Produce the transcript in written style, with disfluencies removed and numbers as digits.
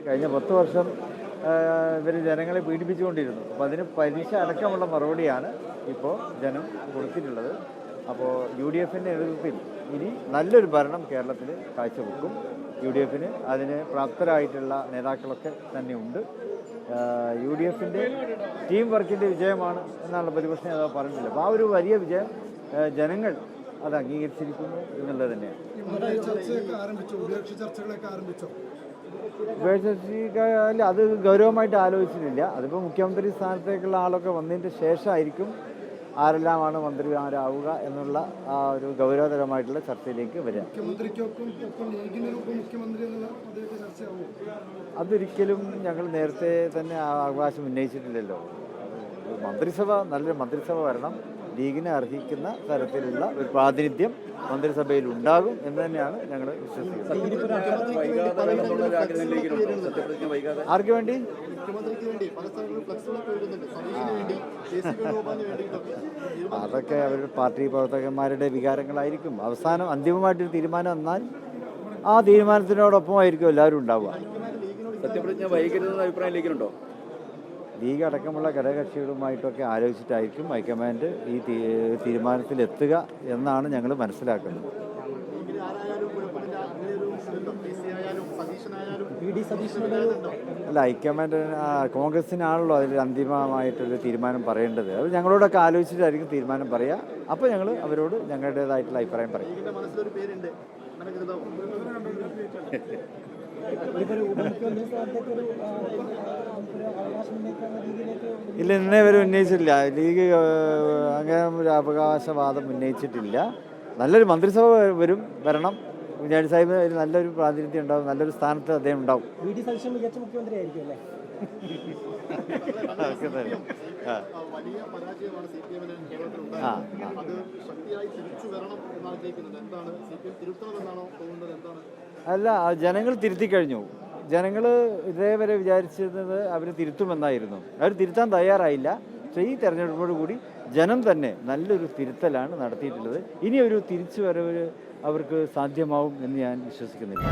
കഴിഞ്ഞ 10 വർഷം ഇവർ ജനങ്ങളെ പീഡിപ്പിച്ചുകൊണ്ടിരുന്നു. അപ്പോൾ അതിന് പലിശ അടക്കമുള്ള മറുപടിയാണ് ഇപ്പോൾ ജനം കൊടുത്തിട്ടുള്ളത്. അപ്പോൾ UDFിൻ്റെ നേതൃത്വത്തിൽ ഇനി നല്ലൊരു ഭരണം കേരളത്തിൽ കാഴ്ചവെക്കും. UDFിന് അതിന് പ്രാപ്തരായിട്ടുള്ള നേതാക്കളൊക്കെ തന്നെയുണ്ട്. UDFിൻ്റെ ടീം വർക്കിൻ്റെ വിജയമാണ് എന്നാണ് പ്രതിപക്ഷ നേതാവ് പറഞ്ഞില്ല. അപ്പോൾ ആ ഒരു വലിയ വിജയം ജനങ്ങൾ അത് അംഗീകരിച്ചിരിക്കുന്നു എന്നുള്ളത് തന്നെയാണ്. ഉപേക്ഷിക്കാല്ല, അത് ഗൗരവമായിട്ട് ആലോചിച്ചിട്ടില്ല. അതിപ്പോൾ മുഖ്യമന്ത്രി സ്ഥാനത്തേക്കുള്ള ആളൊക്കെ വന്നതിൻ്റെ ശേഷമായിരിക്കും ആരെല്ലാമാണ് മന്ത്രിമാരാവുക എന്നുള്ള ആ ഒരു ഗൗരവതരമായിട്ടുള്ള ചർച്ചയിലേക്ക് വരിക. അതൊരിക്കലും ഞങ്ങൾ നേരത്തെ തന്നെ അവകാശം ഉന്നയിച്ചിട്ടില്ലല്ലോ. മന്ത്രിസഭ നല്ലൊരു മന്ത്രിസഭ വരണം, ലീഗിനെ അർഹിക്കുന്ന തരത്തിലുള്ള ഒരു പ്രാതിനിധ്യം മന്ത്രിസഭയിൽ ഉണ്ടാകും എന്ന് തന്നെയാണ് ഞങ്ങൾ വിശ്വസിക്കുന്നത്. ആർക്ക് വേണ്ടി? അതൊക്കെ അവരുടെ പാർട്ടി പ്രവർത്തകന്മാരുടെ വികാരങ്ങളായിരിക്കും. അവസാനം അന്തിമമായിട്ടൊരു തീരുമാനം വന്നാൽ ആ തീരുമാനത്തിനോടൊപ്പമായിരിക്കും എല്ലാവരും ഉണ്ടാവുക. സത്യപ്രതിജ്ഞ വൈകരുതെന്ന അഭിപ്രായം ലീഗിനുണ്ടോ? ലീഗ് അടക്കമുള്ള ഘടകകക്ഷികളുമായിട്ടൊക്കെ ആലോചിച്ചിട്ടായിരിക്കും ഹൈക്കമാൻഡ് ഈ തീരുമാനത്തിലെത്തുക എന്നാണ് ഞങ്ങൾ മനസ്സിലാക്കുന്നത്. അല്ല, ഹൈക്കമാൻഡ് കോൺഗ്രസിനാണല്ലോ അതിൽ അന്തിമമായിട്ടൊരു തീരുമാനം പറയേണ്ടത്. അത് ഞങ്ങളോടൊക്കെ ആലോചിച്ചിട്ടായിരിക്കും തീരുമാനം പറയുക. അപ്പോൾ ഞങ്ങൾ അവരോട് ഞങ്ങളുടേതായിട്ടുള്ള അഭിപ്രായം പറയും. ഇല്ല, ഇന്നേ വരെ ഉന്നയിച്ചിട്ടില്ല. ലീഗ് അങ്ങനെ ഒരു അവകാശവാദം ഉന്നയിച്ചിട്ടില്ല. നല്ലൊരു മന്ത്രിസഭ വരണം. കുഞ്ഞാലി സാഹിബ് നല്ലൊരു പ്രാതിനിധ്യം ഉണ്ടാവും, നല്ലൊരു സ്ഥാനത്ത് അദ്ദേഹം ഉണ്ടാവും. അല്ല, ജനങ്ങൾ തിരുത്തി കഴിഞ്ഞു. ജനങ്ങൾ ഇതേവരെ വിചാരിച്ചിരുന്നത് അവർ തിരുത്തുമെന്നായിരുന്നു. അവർ തിരുത്താൻ തയ്യാറായില്ല. പക്ഷേ ഈ തെരഞ്ഞെടുപ്പോടുകൂടി ജനം തന്നെ നല്ലൊരു തിരുത്തലാണ് നടത്തിയിട്ടുള്ളത്. ഇനി ഒരു തിരിച്ചു വരവ് അവർക്ക് സാധ്യമാവും എന്ന് ഞാൻ വിശ്വസിക്കുന്നില്ല.